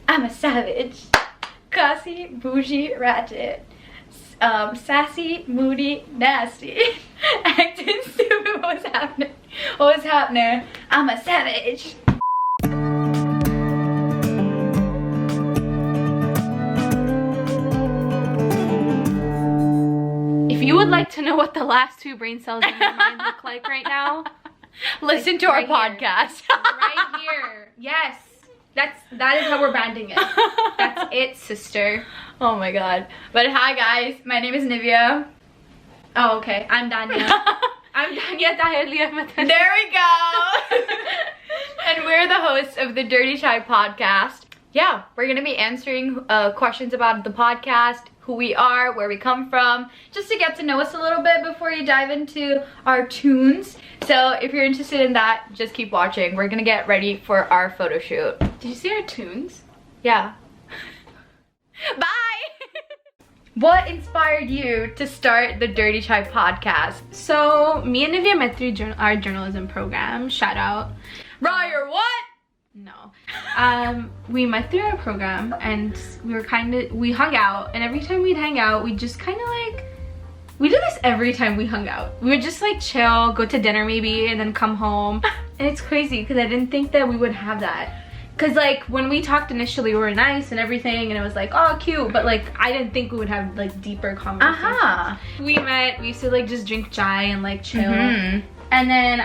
I'm a savage. Classy, bougie, ratchet. Sassy, moody, nasty. Acting stupid. What's happening? What's happening? I'm a savage. If you would like to know what the last two brain cells in your mind look like right now, listen to our podcast. Right here. Yes. That is how we're banding it. That's it, sister. Oh my god. But hi guys, my name is Nivya. Oh, okay. I'm Dania. I'm Dania. There we go. And we're the hosts of the Dirty Chai podcast. Yeah, we're gonna be answering questions about the podcast, who we are, where we come from, just to get to know us a little bit before you dive into our tunes. So if you're interested in that, just keep watching. We're gonna get ready for our photo shoot. Did you see our tunes? Yeah. Bye! What inspired you to start the Dirty Chai podcast? So, me and Nivya met through our journalism program. Shout out. Ryer, what? No. We met through our program and we hung out, and every time we'd hang out, we just kind of like, we did this every time we hung out. We would just like chill, go to dinner maybe, and then come home. And it's crazy because I didn't think that we would have that. Cause like when we talked initially, we were nice and everything, and it was like, oh, cute, but like I didn't think we would have like deeper conversations. We met, we used to like just drink chai and like chill. And then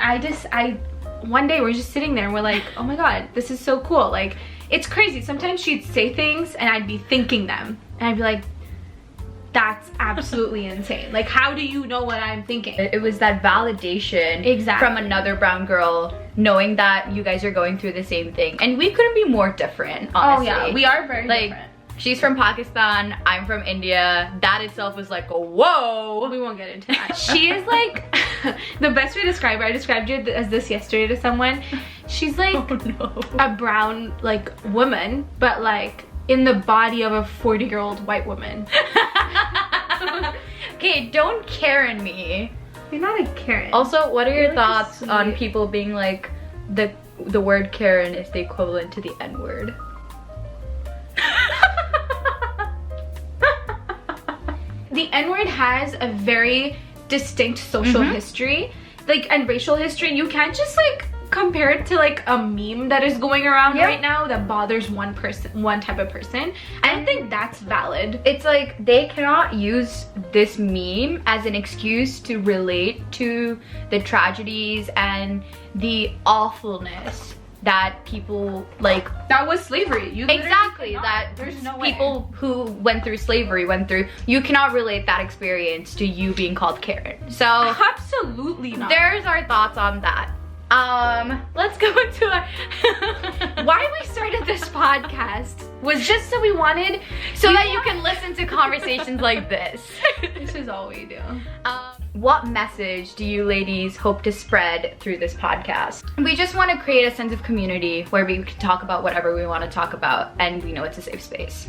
one day we're just sitting there and we're like, oh my god, this is so cool. Like, it's crazy. Sometimes she'd say things and I'd be thinking them, and I'd be like, that's absolutely insane. Like, how do you know what I'm thinking? It was that validation from another brown girl, knowing that you guys are going through the same thing. And we couldn't be more different, honestly. Oh yeah, we are very different. She's from Pakistan, I'm from India. That itself was like, whoa. We won't get into that. She is like, the best way to describe her, I described her as this yesterday to someone. She's like a brown like woman, but like in the body of a 40-year-old white woman. Okay, don't Karen me. You're not a Karen. Also, what are your thoughts on people being like, the word Karen is the equivalent to the N-word? The N-word has a very distinct social history, like, and racial history. You can't just like compare it to like a meme that is going around right now that bothers one type of person. I don't think that's valid. It's like they cannot use this meme as an excuse to relate to the tragedies and the awfulness that people like. That was slavery. Exactly, that there's no people who went through slavery went through. You cannot relate that experience to you being called Karen. So absolutely not. There's our thoughts on that. Let's go into our why we started this podcast was just so that you can listen to conversations like this. This is all we do. What message do you ladies hope to spread through this podcast? We just want to create a sense of community where we can talk about whatever we want to talk about, and we know it's a safe space.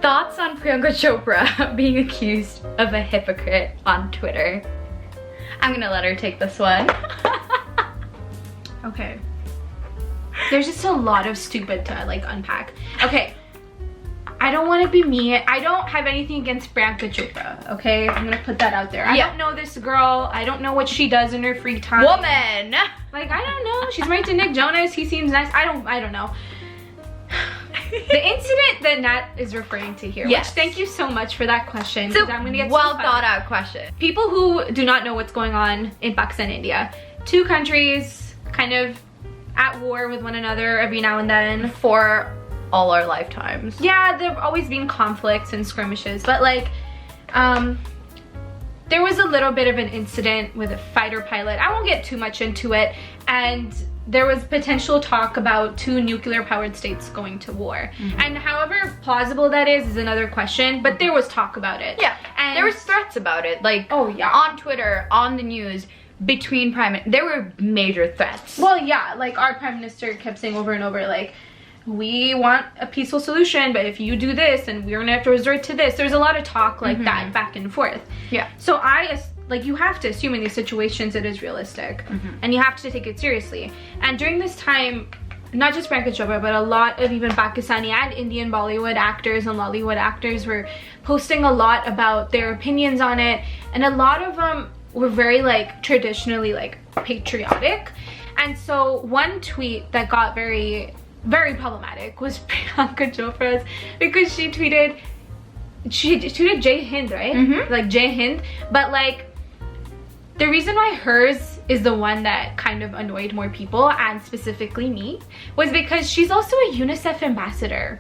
Thoughts on Priyanka Chopra being accused of a hypocrite on Twitter? I'm gonna let her take this one. Okay. There's just a lot of stupid to like unpack. Okay. I don't want to be mean. I don't have anything against Priyanka Chopra, okay? I'm gonna put that out there. I don't know this girl. I don't know what she does in her free time. Woman! Like, I don't know. She's married to Nick Jonas. He seems nice. I don't know. The incident that Nat is referring to here. Yes. Which, thank you so much for that question. It's a I'm gonna get well thought out question. People who do not know what's going on in Pakistan and India. Two countries kind of at war with one another every now and then. For all our lifetimes. Yeah, there have always been conflicts and skirmishes, but like, there was a little bit of an incident with a fighter pilot. I won't get too much into it, and there was potential talk about two nuclear powered states going to war. And however plausible that is another question, but there was talk about it. Yeah, and there was threats about it, like, oh yeah, on Twitter, on the news, between there were major threats. Well, yeah, like our prime minister kept saying over and over, like, we want a peaceful solution, but if you do this and we're gonna have to resort to this. There's a lot of talk like that back and forth. Yeah. So like, you have to assume in these situations it is realistic, and you have to take it seriously. And during this time, not just Priyanka Chopra, but a lot of even Pakistani and Indian Bollywood actors and Lollywood actors were posting a lot about their opinions on it, and a lot of them were very like traditionally like patriotic. And so one tweet that got very problematic was Priyanka Chopra's, because she tweeted Jai Hind, right? Like Jai Hind, but like the reason why hers is the one that kind of annoyed more people, and specifically me, was because she's also a UNICEF ambassador.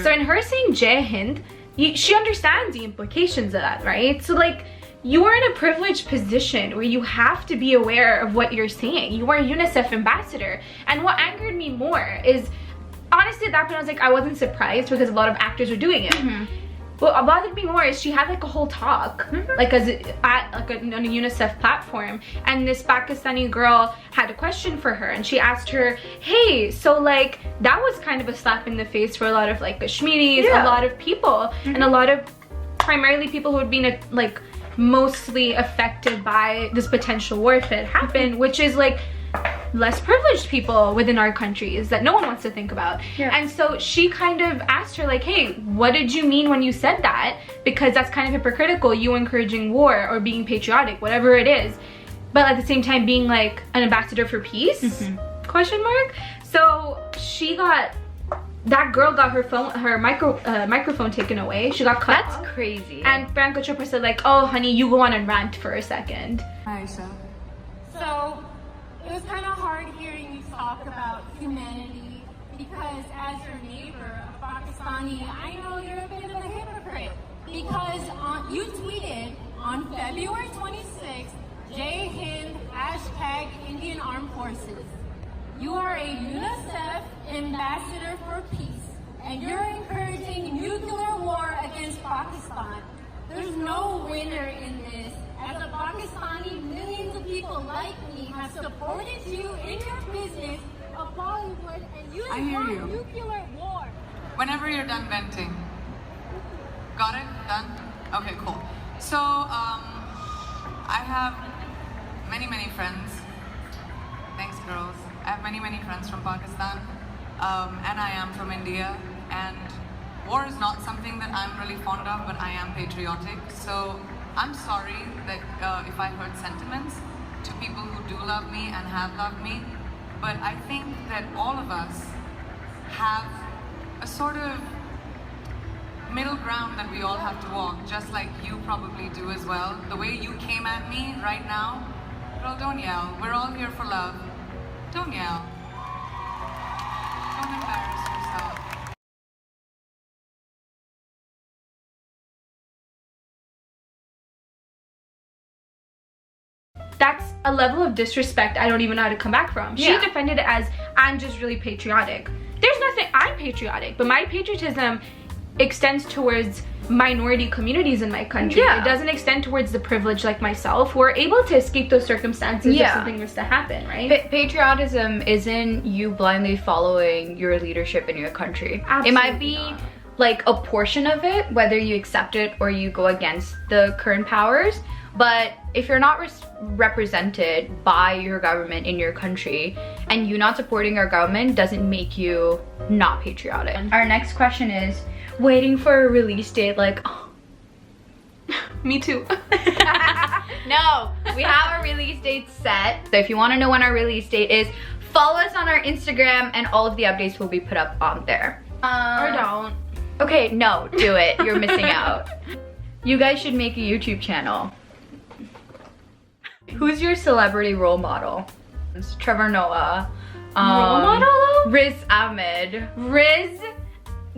So in her saying Jai Hind, she understands the implications of that, right? So like, you are in a privileged position where you have to be aware of what you're saying. You are a UNICEF ambassador. And what angered me more is, honestly at that point I was like, I wasn't surprised because a lot of actors were doing it. What bothered me more is she had like a whole talk, like on a UNICEF platform, and this Pakistani girl had a question for her, and she asked her, hey, so like that was kind of a slap in the face for a lot of like Kashmiris, a lot of people, and a lot of primarily people who had been like mostly affected by this potential war if it happened, which is like less privileged people within our countries that no one wants to think about. And so she kind of asked her like, hey, what did you mean when you said that? Because that's kind of hypocritical, you encouraging war or being patriotic, whatever it is, but at the same time being like an ambassador for peace, question mark. So she got, that girl got her microphone taken away. She got cut off. That's crazy. And Priyanka Chopra said like, oh honey, you go on and rant for a second. Aisha. So it was kind of hard hearing you talk about humanity, because as your neighbor, a Pakistani, I know you're a bit of a hypocrite, because you tweeted on February 26th, Jai Hind, hashtag Indian Armed Forces. You are a UNICEF ambassador for peace, and you're encouraging nuclear war against Pakistan. There's no winner in this. As a Pakistani, millions of people like me have supported you in your business of Bollywood, and you want nuclear war. Whenever you're done venting. Got it? Done? Okay, cool. So, I have many friends. Thanks, girls. I have many friends from Pakistan, and I am from India, and war is not something that I'm really fond of, but I am patriotic. So I'm sorry that if I hurt sentiments to people who do love me and have loved me, but I think that all of us have a sort of middle ground that we all have to walk, just like you probably do as well. The way you came at me right now, girl, don't yell. We're all here for love. Don't yell. Don't embarrass yourself. That's a level of disrespect I don't even know how to come back from. She defended it as, I'm just really patriotic. There's nothing, I'm patriotic, but my patriotism extends towards minority communities in my country. It doesn't extend towards the privileged like myself who are able to escape those circumstances if something was to happen, right? Patriotism isn't you blindly following your leadership in your country. Absolutely it might be like a portion of it, whether you accept it or you go against the current powers. But if you're not represented by your government in your country, and you not supporting our government doesn't make you not patriotic. Our next question is, waiting for a release date, like, oh. Me too. No, we have a release date set. So if you want to know when our release date is, follow us on our Instagram, and all of the updates will be put up on there. Or don't. Okay, no, do it. You're missing out. You guys should make a YouTube channel. Who's your celebrity role model? It's Trevor Noah. Role model? Riz Ahmed. Riz,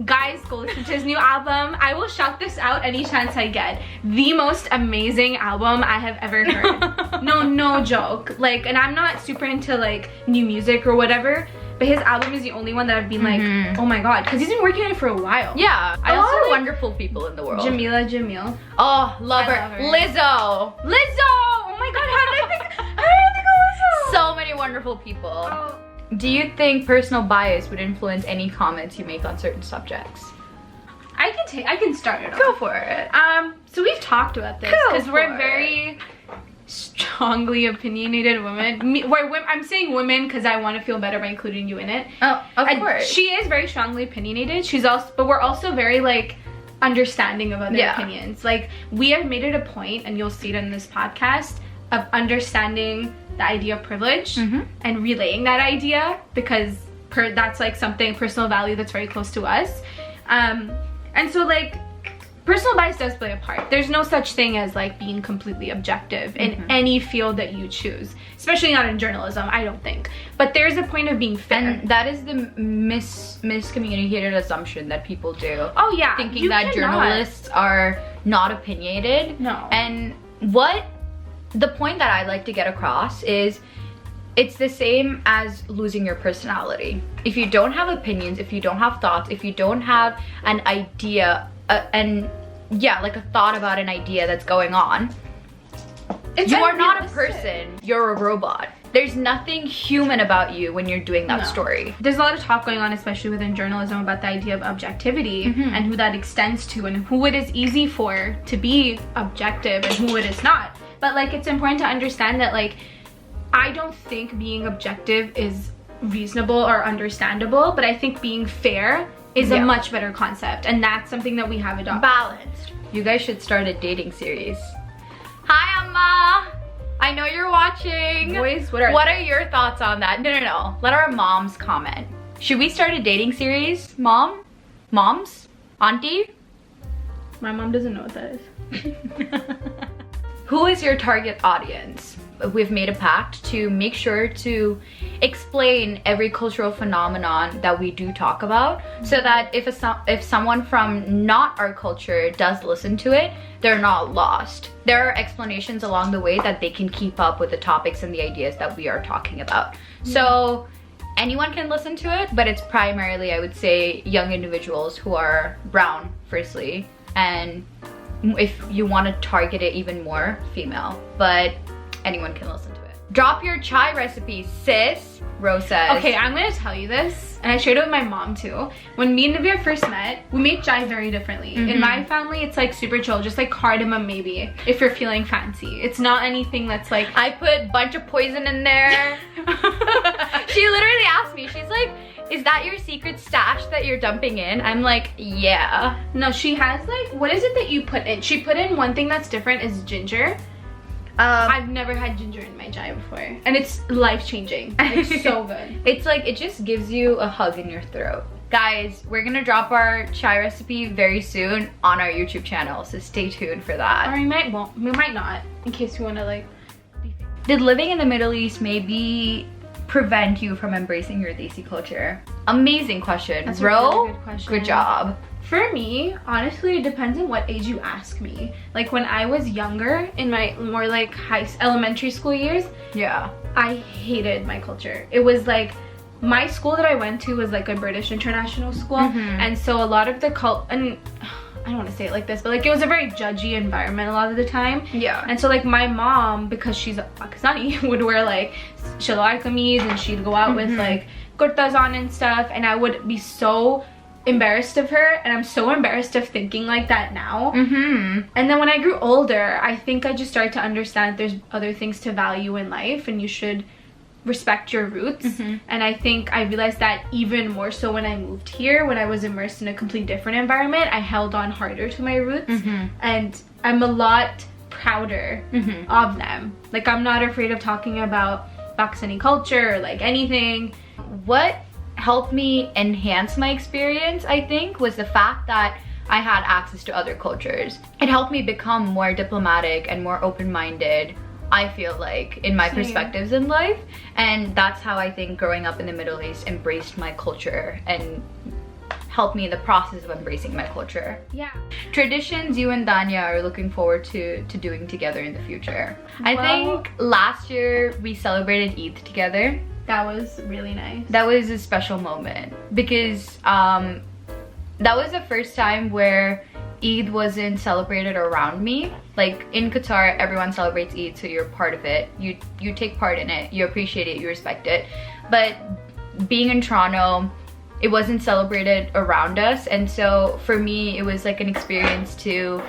guys, go listen to his new album. I will shout this out any chance I get. The most amazing album I have ever heard. No joke. Like, and I'm not super into like new music or whatever, but his album is the only one that I've been like, oh my god, because he's been working on it for a while. Yeah, I also like wonderful wonderful people in the world. Jamil. Oh, love her. Lizzo. Oh my god, how did I think of Lizzo? So many wonderful people. Oh. Do you think personal bias would influence any comments you make on certain subjects? I can start it off. Go for it. So we've talked about this because we're very strongly opinionated woman. I'm saying women because I want to feel better by including you in it. Oh, of course. She is very strongly opinionated. But we're also very like understanding of other opinions. Like, we have made it a point, and you'll see it in this podcast, of understanding the idea of privilege and relaying that idea, because that's like something, personal value that's very close to us. And so like, personal bias does play a part. There's no such thing as like being completely objective in any field that you choose, especially not in journalism, I don't think. But there's a point of being fair. And that is the miscommunicated assumption that people do. Oh yeah, thinking that journalists are not opinionated. No. And the point that I like to get across is, it's the same as losing your personality. If you don't have opinions, if you don't have thoughts, if you don't have an idea, like a thought about an idea that's going on, you are not a person, you're a robot. There's nothing human about you when you're doing that story. There's a lot of talk going on, especially within journalism, about the idea of objectivity and who that extends to, and who it is easy for to be objective and who it is not. But like, it's important to understand that like, I don't think being objective is reasonable or understandable, but I think being fair is a much better concept, and that's something that we have adopted. Balanced. You guys should start a dating series. Hi, Amma. I know you're watching. Boys, what are your thoughts on that? No. Let our moms comment. Should we start a dating series? Moms? Auntie? My mom doesn't know what that is. Who is your target audience? We've made a pact to make sure to explain every cultural phenomenon that we do talk about, so that if someone from not our culture does listen to it, they're not lost. There are explanations along the way that they can keep up with the topics and the ideas that we are talking about. So anyone can listen to it, but it's primarily, I would say, young individuals who are brown, firstly, and if you want to target it even more, female, but anyone can listen to it. Drop your chai recipe, sis, Rose says. Okay, I'm gonna tell you this, and I shared it with my mom too. When me and Nivya first met, we made chai very differently. In my family, it's like super chill, just like cardamom maybe, if you're feeling fancy. It's not anything that's like, I put a bunch of poison in there. She literally asked me, she's like, is that your secret stash that you're dumping in? I'm like, yeah. No, she has like, what is it that you put in? She put in one thing that's different is ginger. I've never had ginger in my chai before, and it's life-changing. It's so good. It's like, it just gives you a hug in your throat. Guys, we're gonna drop our chai recipe very soon on our YouTube channel, so stay tuned for that. Or we might not, in case you wanna like be famous. Did living in the Middle East maybe prevent you from embracing your Desi culture? Amazing question. That's Ro, a really good question. Good job. For me, honestly, it depends on what age you ask me. Like, when I was younger, in my more like elementary school years, yeah, I hated my culture. It was like, my school that I went to was like a British international school, and so a lot of the and I don't want to say it like this, but like, it was a very judgy environment a lot of the time. Yeah. And so like, my mom, because she's Pakistani, would wear like shalwar kameez, and she'd go out with like kurtas on and stuff, and I would be so embarrassed of her, and I'm so embarrassed of thinking like that now. And then when I grew older, I think I just started to understand there's other things to value in life, and you should respect your roots. And I think I realized that even more so when I moved here, when I was immersed in a completely different environment. I held on harder to my roots, and I'm a lot prouder of them. Like, I'm not afraid of talking about Pakistani culture or like anything. What helped me enhance my experience, I think, was the fact that I had access to other cultures. It helped me become more diplomatic and more open-minded, I feel like, in my perspectives in life. And that's how I think growing up in the Middle East embraced my culture and helped me in the process of embracing my culture. Yeah. Traditions you and Dania are looking forward to doing together in the future. I think last year we celebrated Eid together. That was really nice. That was a special moment because that was the first time where Eid wasn't celebrated around me. Like, in Qatar, everyone celebrates Eid, so you're part of it. You take part in it, you appreciate it, you respect it. But being in Toronto, it wasn't celebrated around us, and so for me, it was like an experience to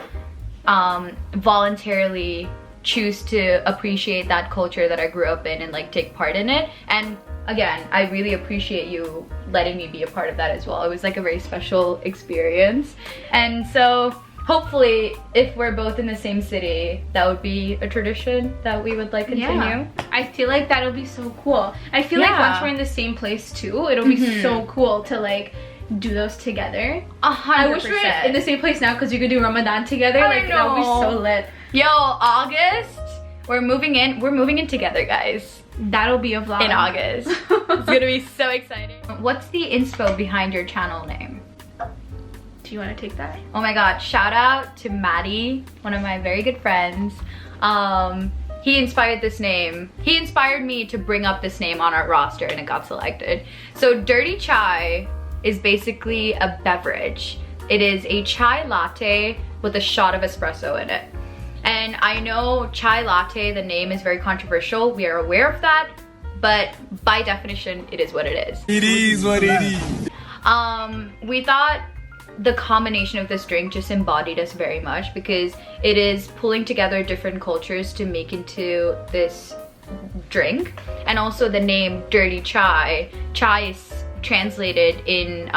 voluntarily choose to appreciate that culture that I grew up in and like take part in it. And again, I really appreciate you letting me be a part of that as well. It was like a very special experience. And so hopefully if we're both in the same city, that would be a tradition that we would like continue. Yeah. I feel like that'll be so cool. I feel like once we're in the same place too, it'll be so cool to like do those together. 100%. I wish we were in the same place now because we could do Ramadan together. Like that would be so lit. Yo, August, we're moving in together, guys. That'll be a vlog. In August. It's gonna be so exciting. What's the inspo behind your channel name? Do you want to take that? Oh my god, shout out to Maddie, one of my very good friends. He inspired this name. He inspired me to bring up this name on our roster and it got selected. So Dirty Chai is basically a beverage. It is a chai latte with a shot of espresso in it. And I know chai latte, the name is very controversial. We are aware of that, but by definition, it is what it is. It is what it is. We thought the combination of this drink just embodied us very much because it is pulling together different cultures to make into this drink. And also the name Dirty Chai. Chai is translated in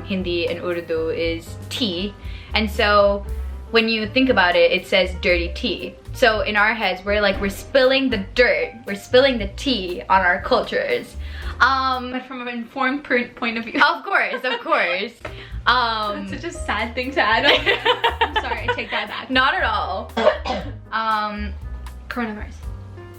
Hindi and Urdu is tea. And so when you think about it, it says dirty tea. So in our heads, we're spilling the dirt, we're spilling the tea on our cultures. But from an informed point of view. Of course, of course. That's such a sad thing to add on. I'm sorry, I take that back. Not at all. Coronavirus.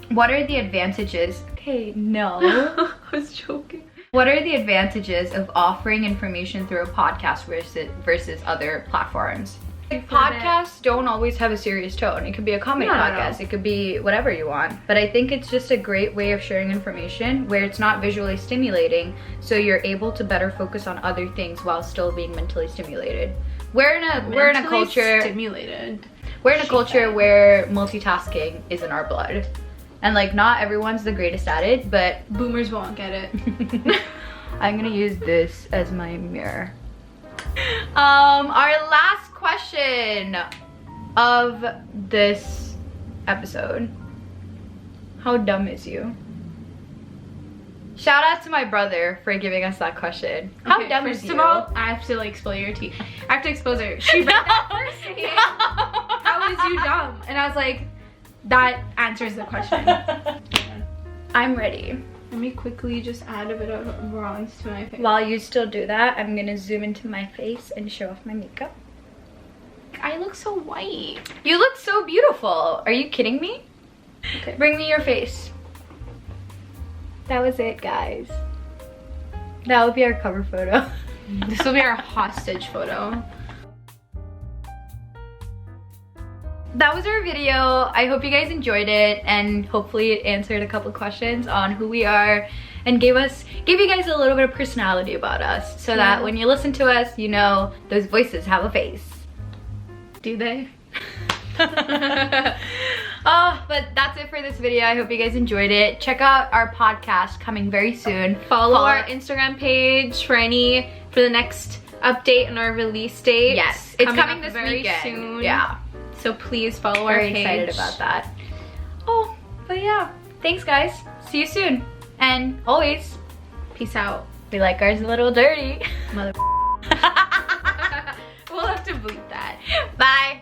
What are the advantages? Okay, no. I was joking. What are the advantages of offering information through a podcast versus other platforms? Podcasts don't always have a serious tone. It could be a comedy podcast. It could be whatever you want. But I think it's just a great way of sharing information where it's not visually stimulating, so you're able to better focus on other things while still being mentally stimulated. We're in a culture stimulated. We're in a culture where multitasking is in our blood. And like not everyone's the greatest at it, but boomers won't get it. I'm gonna use this as my mirror. Our last question of this episode. How dumb is you? Shout out to my brother for giving us that question. How dumb is you? First of all, I have to like spill your tea. I have to expose her. She read that first thing. How is you dumb? And I was like, that answers the question. I'm ready. Let me quickly just add a bit of bronze to my face. While you still do that, I'm gonna zoom into my face and show off my makeup. I look so white. You look so beautiful. Are you kidding me? Okay. Bring me your face. That was it, guys. That would be our cover photo. This will be our hostage photo. That was our video. I hope you guys enjoyed it and hopefully it answered a couple questions on who we are and gave you guys a little bit of personality about us so that when you listen to us, you know those voices have a face. Do they? Oh, but that's it for this video. I hope you guys enjoyed it. Check out our podcast coming very soon. Follow our Instagram page for the next update on our release date. Yes, it's coming this very weekend. soon. Yeah. So please follow our page. Very excited about that. Oh, but yeah. Thanks, guys. See you soon. And always, peace out. We like ours a little dirty. Mother. We'll have to bleep that. Bye.